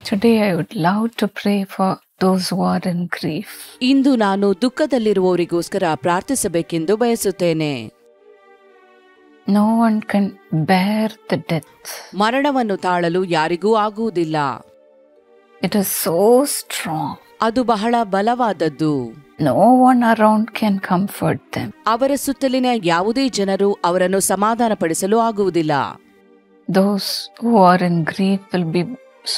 Today I would love to pray for those who are in grief. ಇಂದು ನಾನು ದುಃಖದಲ್ಲಿರುವವರಿಗೋಸ್ಕರ ಪ್ರಾರ್ಥಿಸಬೇಕೆಂದು ಬಯಸುತ್ತೇನೆ. No one can bear the death. ಮರಣವನ್ನು ತಾಳಲು ಯಾರಿಗೂ ಆಗುವುದಿಲ್ಲ. It is so strong. ಅದು ಬಹಳ ಬಲವಾದದ್ದು. No one around can comfort them. ಅವರ ಸುತ್ತಲಿನ ಯಾವುದೇ ಜನರು ಅವರನ್ನು ಸಮಾಧಾನಪಡಿಸಲು ಆಗುವುದಿಲ್ಲ. Those who are in grief will be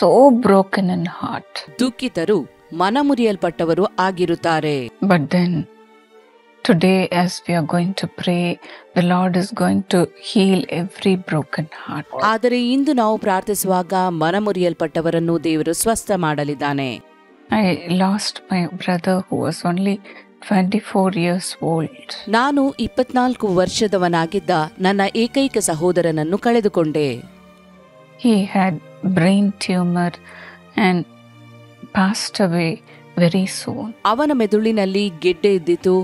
so broken in heart. ದುಃಖಿತರು ಮನಮುರಿಯಲ್ಪಟ್ಟವರು ಆಗಿರುತ್ತಾರೆ. But then today as we are going to pray, the Lord is going to heal every broken heart. ಆದರೆ ಇಂದು ನಾವು ಪ್ರಾರ್ಥಿಸುವಾಗ ಮನಮುರಿಯಲ್ಪಟ್ಟವರನ್ನು ದೇವರು ಸ್ವಸ್ಥ ಮಾಡಲಿದ್ದಾನೆ. I lost my brother who was only 24 years old. ನಾನು 24 ವರ್ಷದವನಾಗಿದ್ದ ನನ್ನ ಏಕೈಕ ಸಹೋದರನನ್ನು ಕಳೆದುಕೊಂಡೆ. He had brain tumor and passed away very soon. ಅವನ ಮೆದುಳಿನಲ್ಲಿ ಗೆಡ್ಡೆ ಇದ್ದಿತು,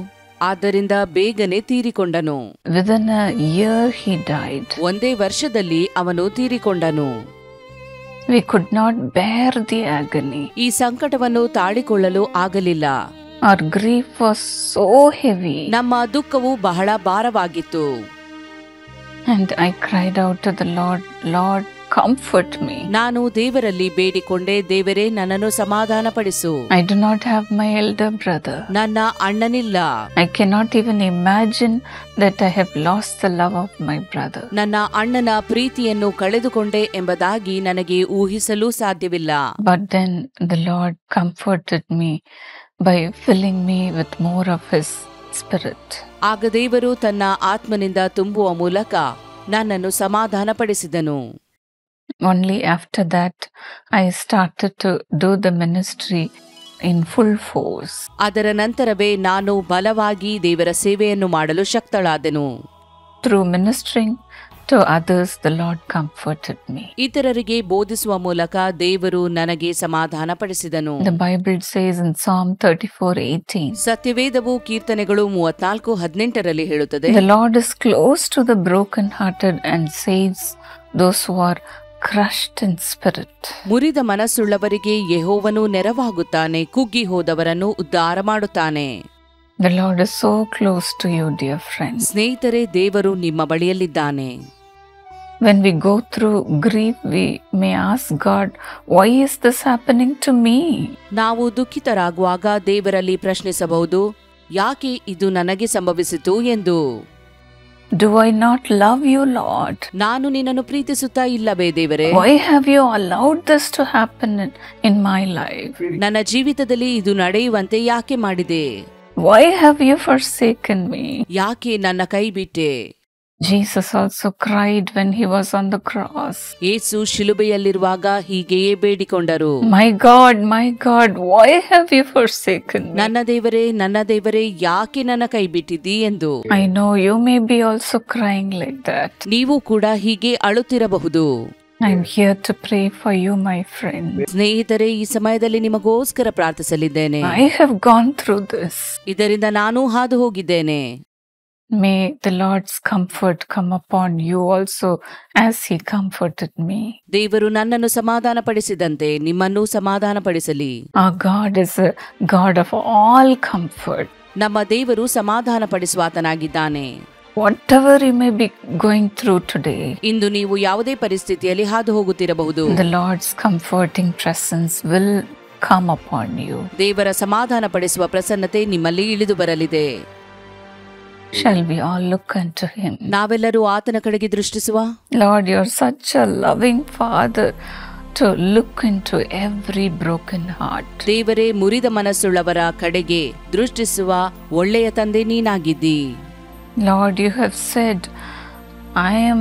ಆದ್ದರಿಂದ ಬೇಗನೆ ತೀರಿಕೊಂಡನು. Within a year he died. ಒಂದೇ ವರ್ಷದಲ್ಲಿ ಅವನು ತೀರಿಕೊಂಡನು. We could not bear the agony. ಈ ಸಂಕಟವನ್ನು ತಾಳಿಕೊಳ್ಳಲು ಆಗಲಿಲ್ಲ. Our grief was so heavy. ನಮ್ಮ ದುಃಖವು ಬಹಳ ಭಾರವಾಗಿತ್ತು. And I cried out to the Lord, Lord, comfort me. ನಾನು ದೇವರಲ್ಲಿ ಬೇಡಿಕೊಂಡೆ, ದೇವರೇ ನನ್ನನ್ನು ಸಮಾಧಾನಪಡಿಸು. I do not have my elder brother. ನನ್ನ ಅಣ್ಣನಿಲ್ಲ. I cannot even imagine that I have lost the love of my brother. ನನ್ನ ಅಣ್ಣನ ಪ್ರೀತಿಯನ್ನು ಕಳೆದುಕೊಂಡೆ ಎಂಬುದಾಗಿ ನನಗೆ ಊಹಿಸಲು ಸಾಧ್ಯವಿಲ್ಲ. But then the Lord comforted me by filling me with more of His Spirit. ಆಗ ದೇವರು ತನ್ನ ಆತ್ಮನಿಂದ ತುಂಬುವ ಮೂಲಕ ನನ್ನನ್ನು ಸಮಾಧಾನಪಡಿಸಿದನು. Only after that I started to do the ministry in full force. ಅದರ ನಂತರವೇ ನಾನು ಬಲವಾಗಿ ದೇವರ ಸೇವೆಯನ್ನು ಮಾಡಲು ಶಕ್ತಳಾದೆನು. Through ministering to others, the Lord comforted me. ಇತರರಿಗೆ ಬೋಧಿಸುವ ಮೂಲಕ ದೇವರು ನನಗೆ ಸಮಾಧಾನಪಡಿಸಿದನು. The Bible says in Psalm 34:18. ಸತ್ಯವೇದವು ಕೀರ್ತನೆಗಳು 34:18 ಹೇಳುತ್ತದೆ, The Lord is close to the broken-hearted and saves those who are crushed in spirit. ಮುರಿದ ಮನಸ್ಸುಳ್ಳವರಿಗೆ ಯೆಹೋವನು ನೆರವಾಗುತ್ತಾನೆ, ಕುಗ್ಗಿ ಹೋದವರನ್ನು ಉದ್ಧಾರ ಮಾಡುತ್ತಾನೆ. The Lord is so close to you, dear friends. ಸ್ನೇಹಿತರೆ, ದೇವರು ನಿಮ್ಮ ಬಳಿಯಲ್ಲಿದ್ದಾನೆ. When we go through grief, we may ask God, why is this happening to me? ನಾವು ದುಃಖಿತರಾಗುವಾಗ ದೇವರಲ್ಲಿ ಪ್ರಶ್ನಿಸಬಹುದು, ಯಾಕೆ ಇದು ನನಗೆ ಸಂಭವಿಸಿತು ಎಂದು. Do I not love you, Lord? ನಾನು ನಿನ್ನನ್ನು ಪ್ರೀತಿಸುತ್ತಾ ಇಲ್ಲವೇ ದೇವರೇ? Why have you allowed this to happen in my life? ನನ್ನ ಜೀವಿತದಲ್ಲಿ ಇದು ನಡೆಯುವಂತೆ ಯಾಕೆ ಮಾಡಿದೆ? Why have you forsaken me? ಯಾಕೆ ನನ್ನ ಕೈ ಬಿಟ್ಟೆ? Jesus also cried when he was on the cross. ಯೇಸು ಶಿಲುಬೆಯಲ್ಲಿರುವಾಗ ಹೀಗೆಯೇ ಬೇಡಿಕೊಂಡರು, my God, why have you forsaken me? ನನ್ನ ದೇವರೇ, ಯಾಕೆ ನನ್ನ ಕೈ ಬಿಟ್ಟಿದ್ದೀ ಎಂದು. I know you may be also crying like that. ನೀವು ಕೂಡ ಹೀಗೆ ಅಳುತ್ತಿರಬಹುದು. I'm here to pray for you, my friend. ಸ್ನೇಹಿತರೆ, ಈ ಸಮಯದಲ್ಲಿ ನಿಮಗೋಸ್ಕರ ಪ್ರಾರ್ಥಿಸಲಿದ್ದೇನೆ. I have gone through this. ಇದರಿಂದ ನಾನು ಹಾದು ಹೋಗಿದ್ದೇನೆ. May the Lord's comfort come upon you also as He comforted me. ದೇವರು ನನ್ನನ್ನು ಸಮಾಧಾನಪಡಿಸಿದಂತೆ ನಿಮ್ಮನ್ನು ಸಮಾಧಾನಪಡಿಸಲಿ. Our God is a God of all comfort. ನಮ್ಮ ದೇವರು ಸಮಾಧಾನಪಡಿಸುವಾತನಾಗಿದ್ದಾನೆ. Whatever you may be going through today, ಇಂದು ನೀವು ಯಾವುದೇ ಪರಿಸ್ಥಿತಿಯಲ್ಲಿ ಹಾದು ಹೋಗುತ್ತಿರಬಹುದು, the Lord's comforting presence will come upon you. ದೇವರ ಸಮಾಧಾನಪಡಿಸುವ ಪ್ರಸನ್ನತೆ ನಿಮ್ಮಲ್ಲಿ ಇಳಿದು ಬರಲಿದೆ. Shall we all look unto Him? ನಾವೆಲ್ಲರೂ ಆತನ ಕಡೆಗೆ ದೃಷ್ಟಿಸುವ. Lord, you are such a loving Father to look into every broken heart. ದೇವರೇ, ಮುರಿದ ಮನಸ್ಸುಳ್ಳವರ ಕಡೆಗೆ ದೃಷ್ಟಿಸುವ ಒಳ್ಳೆಯ ತಂದೆ ನೀನಾಗಿದ್ದಿ. Lord, you have said, I am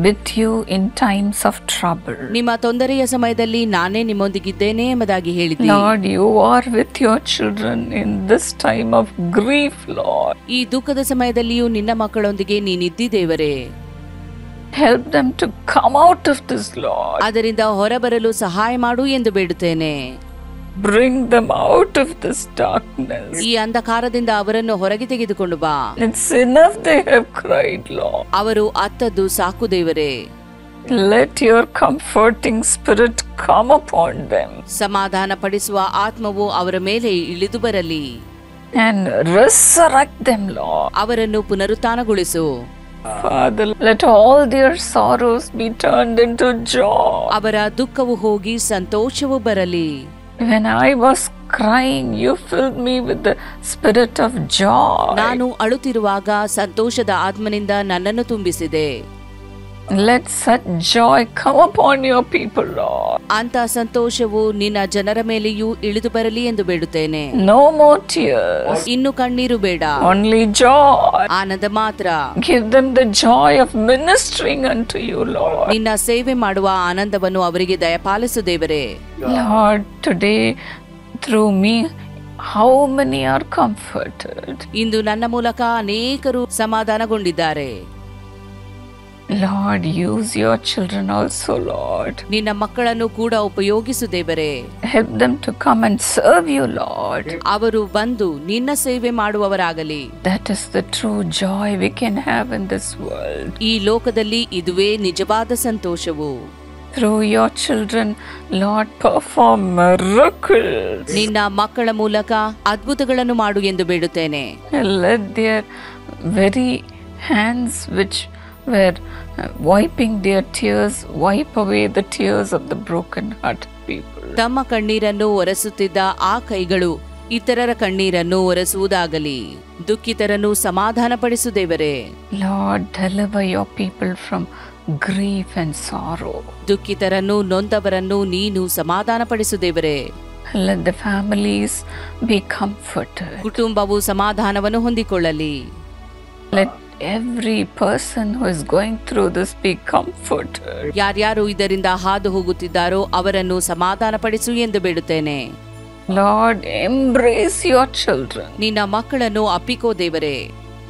with you in times of trouble. ನಿಮ್ಮ ತೊಂದರೆಯ ಸಮಯದಲ್ಲಿ ನಾನೇ ನಿಮ್ಮೊಂದಿಗಿದ್ದೇನೆ ಎಂಬುದಾಗಿ ಹೇಳಿದ್ದಿ. Lord, you are with your children in this time of grief, Lord. ಈ ದುಃಖದ ಸಮಯದಲ್ಲಿಯೂ ನಿನ್ನ ಮಕ್ಕಳೊಂದಿಗೆ ನೀನಿದ್ದಿ ದೇವರೇ. Help them to come out of this, Lord. ಅದರಿಂದ ಹೊರಬರಲು ಸಹಾಯ ಮಾಡು ಎಂದು ಬೇಡುತ್ತೇನೆ. Bring them out of this darkness. ಈ ಅಂಧಕಾರದಿಂದ ಅವರನ್ನು ಹೊರಗೆ ತೆಗೆದುಕೊಂಡು ಬಾ. It's enough they have cried, Lord. ಅವರು ಅತ್ತದ್ದು ಸಾಕು ದೇವರೇ. Let your comforting spirit come upon them ಸಮಾಧಾನ ಪಡಿಸುವ ಆತ್ಮವು ಅವರ ಮೇಲೆ ಇಳಿದು ಬರಲಿ. and resurrect them, Lord. ಅವರನ್ನು ಪುನರುತ್ಥಾನಗೊಳಿಸು. Father, let all their sorrows be turned into joy. ಅವರ ದುಃಖವು ಹೋಗಿ ಸಂತೋಷವು ಬರಲಿ. When I was crying, you filled me with the spirit of joy. ನಾನು ಅಳುತ್ತಿರುವಾಗ ಸಂತೋಷದ ಆತ್ಮನಿಂದ ನನ್ನನ್ನು ತುಂಬಿಸಿದೆ. Let such joy come upon your people, Lord. ಅಂತ ಸಂತೋಷವು ನಿನ್ನ ಜನರ ಮೇಲೆಯೂ ಇಳಿದು ಬರಲಿ ಎಂದು ಬೇಡುತ್ತೇನೆ. No more tears, ಇನ್ನು ಕಣ್ಣೀರು ಬೇಡ, only joy. ಆನಂದ ಮಾತ್ರ. Give them the joy of ministering unto you, Lord. ನಿನ್ನ ಸೇವೆ ಮಾಡುವ ಆನಂದವನ್ನು ಅವರಿಗೆ ದಯಪಾಲಿಸು ದೇವರೇ. Lord, today through me, how many are comforted? ಇಂದು ನನ್ನ ಮೂಲಕ ಅನೇಕರು ಸಮಾಧಾನಗೊಂಡಿದ್ದಾರೆ. Lord, use your children also, Lord. ನಿನ್ನ ಮಕ್ಕಳನ್ನು ಕೂಡ ಉಪಯೋಗಿಸು ದೇವರೇ. Help them to come and serve you, Lord. ಅವರು ಬಂದು ನಿನ್ನ ಸೇವೆ ಮಾಡುವವರಾಗಲಿ. That is the true joy we can have in this world. ಈ ಲೋಕದಲ್ಲಿ ಇದುವೇ ನಿಜವಾದ ಸಂತೋಷವು. Through your children, Lord, perform miracles. ನಿನ್ನ ಮಕ್ಕಳ ಮೂಲಕ ಅದ್ಭುತಗಳನ್ನು ಮಾಡು ಎಂದು ಬೇಡುತ್ತೇನೆ. Let their very hands which were wiping their tears wipe away the tears of the broken hearted people. ತಮ್ಮ ಕಣ್ಣೀರನ್ನು ಒರೆಸುತ್ತಿದ್ದ ಆ ಕೈಗಳು ಇತರರ ಕಣ್ಣೀರನ್ನು ಒರೆಸುವುದಾಗಲಿ. ದುಃಖಿತರನ್ನು ಸಮಾಧಾನಪಡಿಸು ದೇವರೇ. Lord, deliver your people from grief and sorrow. ದುಃಖಿತರನ್ನು ನೊಂದವರನ್ನು ನೀನು ಸಮಾಧಾನಪಡಿಸು ದೇವರೇ. Let the families be comforted. ಕುಟುಂಬವು ಸಮಾಧಾನವನ್ನು ಹೊಂದಿಕೊಳ್ಳಲಿ. Let every person who is going through this be comforted. ಯಾರ್ಯಾರು ಇದರಿಂದ ಹಾದು ಹೋಗುತ್ತಿದ್ದಾರೋ ಅವರನ್ನು ಸಮಾಧಾನಪಡಿಸು ಎಂದು ಬೇಡುತ್ತೇನೆ. Lord, embrace your children. ನಿನ್ನ ಮಕ್ಕಳನ್ನು ಅಪ್ಪಿಕೋ ದೇವರೇ.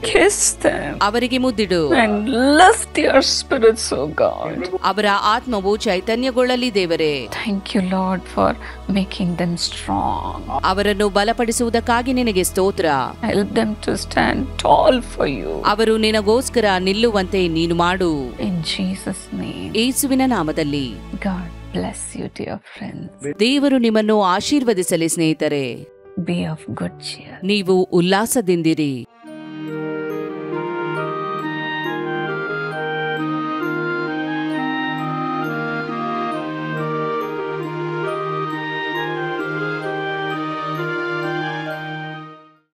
Kiss them ಅವರಿಗೆ ಮುದ್ದಿಡು and lift their spirits, O God. ಅವರ ಆತ್ಮವು ಚೈತನ್ಯಗೊಳ್ಳಲಿ ದೇವರೇ. Thank you, Lord, for making them strong. ಅವರನ್ನು ಬಲಪಡಿಸುವುದಕ್ಕಾಗಿ ನಿನಗೆ ಸ್ತೋತ್ರ. Help them to stand tall for you. ಅವರು ನಿನಗೋಸ್ಕರ ನಿಲ್ಲುವಂತೆ ನೀನು ಮಾಡು. In Jesus' name. ಯೇಸುವಿನ ನಾಮದಲ್ಲಿ. God bless you, dear friends. ದೇವರು ನಿಮ್ಮನ್ನು ಆಶೀರ್ವದಿಸಲಿ ಸ್ನೇಹಿತರೆ. Be of good cheer. ನೀವು ಉಲ್ಲಾಸದಿಂದಿರಿ.